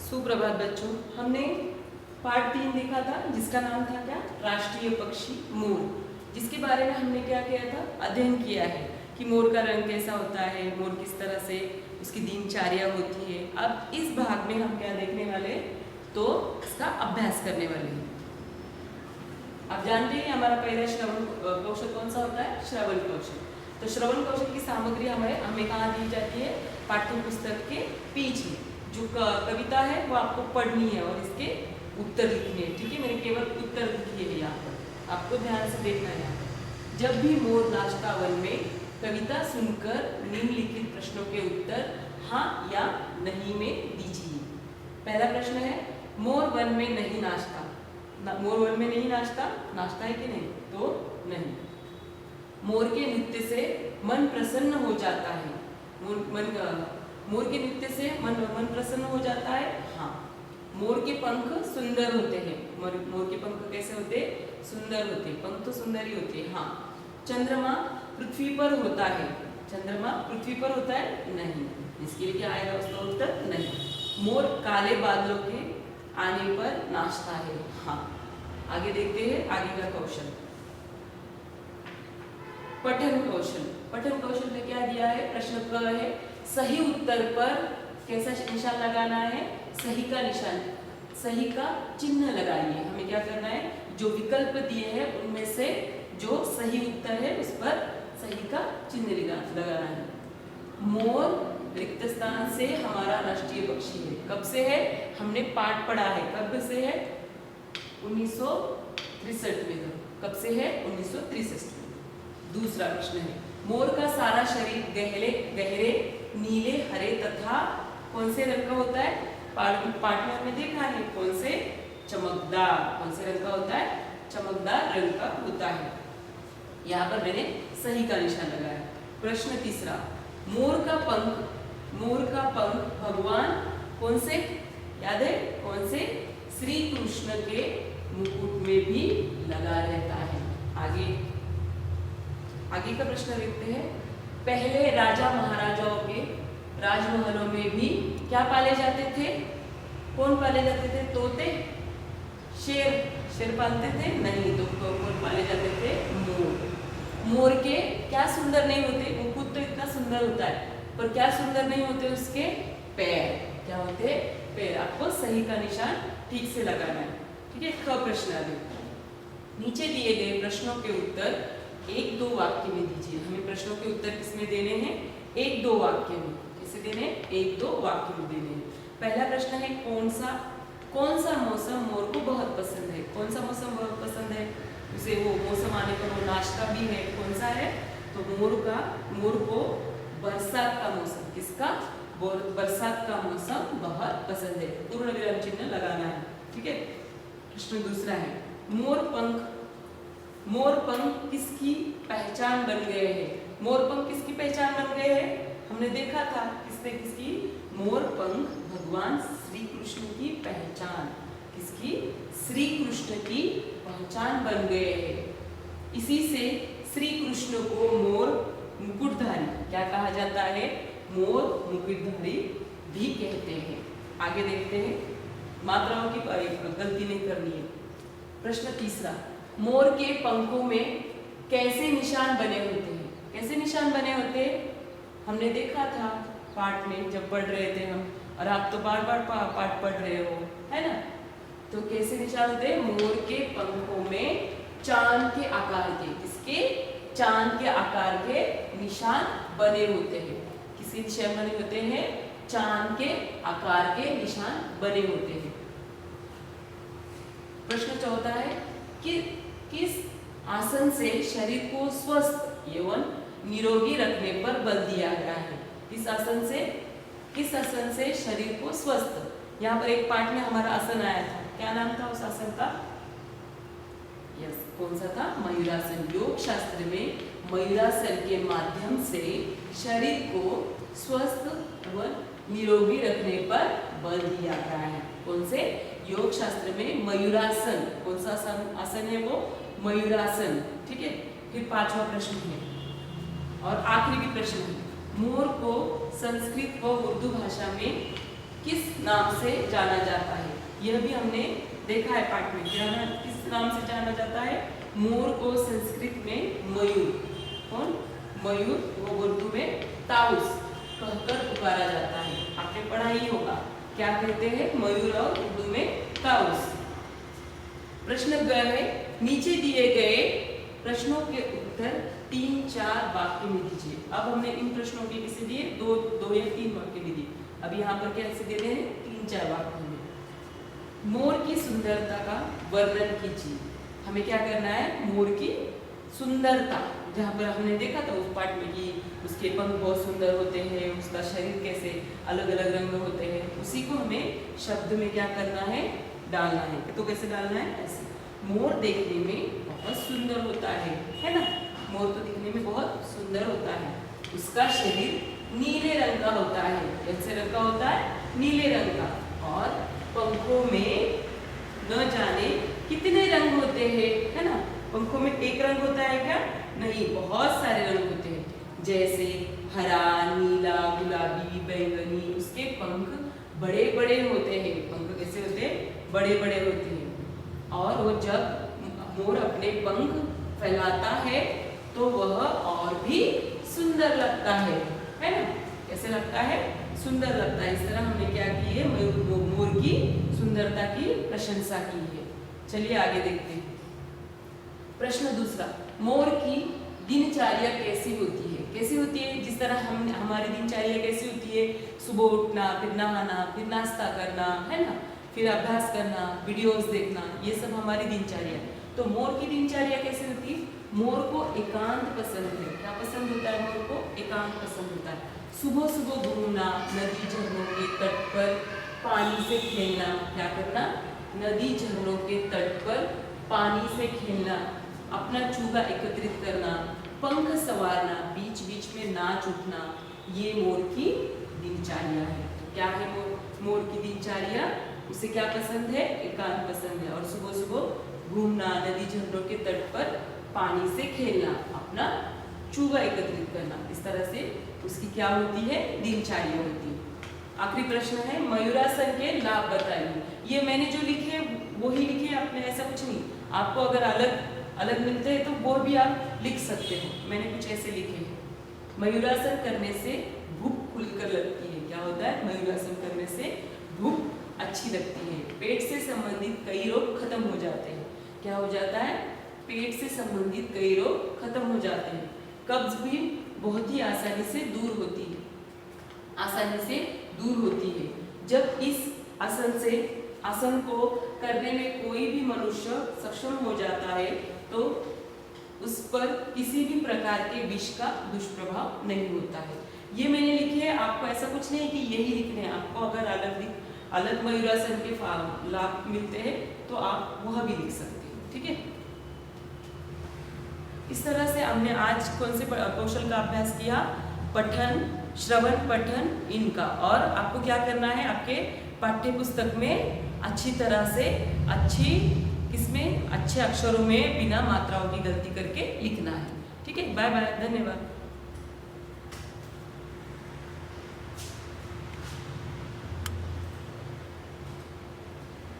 सुप्रभात बच्चों, हमने पार्ट 3 देखा था जिसका नाम था क्या, राष्ट्रीय पक्षी मोर, जिसके बारे में हमने क्या किया था, अध्ययन किया है कि मोर का रंग कैसा होता है, मोर किस तरह से उसकी दिनचर्या होती है। अब इस भाग में हम क्या देखने वाले, तो इसका अभ्यास करने वाले हैं। आप जानते हैं हमारा पहला श्रवण कौशल कौन सा होता है, श्रवण कौशल। तो श्रवण कौशल की सामग्री हमें कहाँ दी जाती है, पाठ्य पुस्तक के पीछे जो कविता है वो आपको पढ़नी है और इसके उत्तर लिखने हैं। ठीक है, मैंने केवल उत्तर लिखे हैं यहाँ पर, आपको ध्यान से देखना है। यहाँ पर जब भी मोर नाचता वन में, कविता सुनकर निम्नलिखित प्रश्नों के उत्तर हाँ या नहीं में दीजिए। पहला प्रश्न है, मोर वन में नहीं नाचता। मोर वन में नहीं नाचता, नाचता है कि नहीं, तो नहीं। मोर के नृत्य से मन प्रसन्न हो जाता है। मोर के नृत्य से मन प्रसन्न हो जाता है, हाँ। मोर के पंख सुंदर होते हैं। मोर के पंख कैसे होते, सुंदर होते, पंख तो सुंदर ही होते हैं, हाँ। चंद्रमा पृथ्वी पर होता है। चंद्रमा पृथ्वी पर होता है, नहीं। इसके लिए क्या आएगा उसका उत्तर, नहीं। मोर काले बादलों के आने पर नाचता है, हाँ। आगे देखते हैं आगे का कौशल, पठन कौशल। पठन कौशल में क्या दिया है, प्रश्न क है, सही उत्तर पर कैसा निशान लगाना है, सही का निशान, सही का चिन्ह लगाइए। हमें क्या करना है, जो विकल्प दिए हैं उनमें से जो सही उत्तर है उस पर सही का चिन्ह लगाना है। मोर रिक्त स्थान से हमारा राष्ट्रीय पक्षी है। कब से है, हमने पाठ पढ़ा है, कब से है, 1963 में। कब से है, 1963 में। दूसरा प्रश्न है, मोर का सारा शरीर गहरे नीले हरे तथा कौन से रंग का होता है, पाठ में हमने देखा है, कौन से, चमकदार। कौन से रंग का होता है, चमकदार रंग का होता है। यहाँ पर मैंने सही का निशान लगाया। प्रश्न तीसरा, मोर का पंख भगवान कौन से, याद है, कौन से, श्री कृष्ण के मुकुट में भी लगा रहता है। आगे का प्रश्न देखते हैं, पहले राजा महाराजाओं के राजमहलों में भी क्या पाले जाते थे, कौन पाले जाते थे, तोते, शेर पालते थे, नहीं। तो कौन पाले जाते थे, मोर। मोर के क्या सुंदर नहीं होते, मुकुट तो इतना सुंदर होता है, पर क्या सुंदर नहीं होते उसके पैर, क्या होते, पैर। आपको सही का निशान ठीक से लगाना है। ठीक है, क प्रश्न आगे, नीचे दिए गए प्रश्नों के उत्तर 1-2 वाक्य में दीजिए। हमें प्रश्नों के उत्तर किसमें देने हैं, 1-2 वाक्य में। कैसे देने, 1-2 वाक्य में देने हैं। पहला प्रश्न है, कौन सा मौसम मोर को बहुत पसंद है। कौन सा मौसम बहुत पसंद है उसे, वो मौसम आने पर वो नाचता भी है, कौन सा है, तो मोर को बरसात का मौसम, किसका, बरसात का मौसम बहुत पसंद है। पूर्ण विराम चिन्ह लगाना है। ठीक है, प्रश्न दूसरा है, मोर पंख किसकी पहचान बन गए हैं। मोर पंख किसकी पहचान बन गए हैं, हमने देखा था, किसकी, मोर पंख भगवान श्री कृष्ण की पहचान, किसकी, श्री कृष्ण की पहचान बन गए हैं। इसी से श्री कृष्ण को मोर मुकुटधारी क्या कहा जाता है, मोर मुकुटधारी भी कहते हैं। आगे देखते हैं, मात्राओं की गलती नहीं करनी है। प्रश्न तीसरा, मोर के पंखों में कैसे निशान बने होते हैं। कैसे निशान बने होते हैं, हमने देखा था पाठ में जब पढ़ रहे थे हम, और आप तो बार पाठ पढ़ रहे हो, है ना। तो कैसे निशान होते हैं, मोर के पंखों में चांद के आकार के, किसके, चांद के आकार के निशान बने होते हैं। किसी निशान बने होते हैं, चांद के आकार के निशान बने होते हैं। प्रश्न चौथा है कि किस आसन से शरीर को स्वस्थ एवं निरोगी रखने पर बल दिया गया है। किस आसन से शरीर को स्वस्थ, यहाँ पर एक पाठ में हमारा आसन आया था, क्या नाम था उस आसन का, यस, कौन सा था, मयूरासन। योग शास्त्र में मयूरासन के माध्यम से शरीर को स्वस्थ व निरोगी रखने पर बल दिया गया है। कौन से, योग शास्त्र में मयूरासन, कौन सा आसन है वो, मयूरासन। ठीक है, फिर 5वां प्रश्न है और आखिरी भी प्रश्न है, मोर को संस्कृत व उर्दू भाषा में किस नाम से जाना जाता है? यह भी हमने देखा है पाठ में। किस नाम से जाना जाता है? मोर को संस्कृत में मयूर, कौन? मयूर, वो उर्दू में ताउस कहकर पुकारा जाता है। आपने पढ़ा ही होगा, क्या कहते हैं? मयूर और उर्दू में ताउस। प्रश्न ग है, नीचे दिए गए प्रश्नों के उत्तर 3-4 वाक्य में दीजिए। अब हमने इन प्रश्नों के किसे दिए? दो या 3 वाक्य में दिए। अब यहाँ पर कैसे दे रहे हैं? 3-4 वाक्य में। मोर की सुंदरता का वर्णन कीजिए। हमें क्या करना है? मोर की सुंदरता, जहाँ पर हमने देखा था उस पाठ में कि उसके पंख बहुत सुंदर होते हैं, उसका शरीर कैसे अलग अलग रंग होते हैं, उसी को हमें शब्द में क्या करना है? डालना है। तो कैसे डालना है? ऐसे, मोर देखने में बहुत सुंदर होता है ना? मोर तो दिखने में बहुत सुंदर होता है। उसका शरीर नीले रंग का होता है। कैसे रंग का होता है? नीले रंग का। और पंखों में न जाने कितने रंग होते हैं, है ना? पंखों में एक रंग होता है क्या? नहीं, बहुत सारे रंग होते हैं, जैसे हरा, नीला, गुलाबी, बैंगनी। उसके पंख बड़े बड़े होते हैं। पंख कैसे होते हैं? बड़े बड़े होते हैं। और वो जब मोर अपने पंख फैलाता है तो वह और भी सुंदर लगता है ना? कैसे लगता है? सुंदर लगता है। इस तरह हमने क्या की है? मोर की सुंदरता की प्रशंसा की है। चलिए आगे देखते हैं। प्रश्न दूसरा, मोर की दिनचर्या कैसी होती है? कैसी होती है? जिस तरह हमारी दिनचर्या कैसी होती है? सुबह उठना, फिर नहाना, फिर नाश्ता करना, है ना? फिर अभ्यास करना, वीडियोस देखना, ये सब हमारी दिनचर्या। तो मोर की दिनचर्या कैसे होती है? मोर को एकांत पसंद है। क्या पसंद होता है? मोर को एकांत पसंद होता है। सुबह सुबह घूमना, नदी झरनों के तट पर पानी से खेलना। क्या करना? नदी झरनों के तट पर पानी से खेलना, अपना चूगा एकत्रित करना, पंख संवारना, बीच बीच में नाच उठना, ये मोर की दिनचर्या है। तो क्या है मोर की दिनचर्या? उसे क्या पसंद है? एकांत पसंद है। और सुबह सुबह घूमना, नदी झरनों के तट पर पानी से खेलना, अपना चूगा एकत्रित करना, इस तरह से उसकी क्या होती है? दिनचर्या होती है। आखिरी प्रश्न है, मयूरासन के लाभ बताइए। ये मैंने जो लिखे वही लिखे, आपने ऐसा कुछ नहीं। आपको अगर अलग मिलते हैं तो वो भी आप लिख सकते हो। मैंने कुछ ऐसे लिखे हैं। मयूरासन करने से भूख खुलकर लगती है। क्या होता है? मयूरासन करने से भूख अच्छी लगती है। पेट से संबंधित कई रोग खत्म हो जाते हैं। क्या हो जाता है? पेट से संबंधित कई रोग खत्म हो जाते हैं। कब्ज भी बहुत ही आसानी से दूर होती है। जब इस आसन को करने में कोई भी मनुष्य सक्षम हो जाता है तो उस पर किसी भी प्रकार के विष का दुष्प्रभाव नहीं होता है। ये मैंने लिखे है, आपको ऐसा कुछ नहीं है कि यही लिखने हैं। आपको अगर अलग मयूरासन के लाभ मिलते हैं तो आप वह भी लिख सकते हैं। ठीक है, इस तरह से हमने आज कौन से कौशल का अभ्यास किया? पठन, श्रवण, पठन, इनका। और आपको क्या करना है? आपके पाठ्य पुस्तक में अच्छी तरह से अच्छे अक्षरों में बिना मात्राओं की गलती करके लिखना है। ठीक है, बाय बाय, धन्यवाद।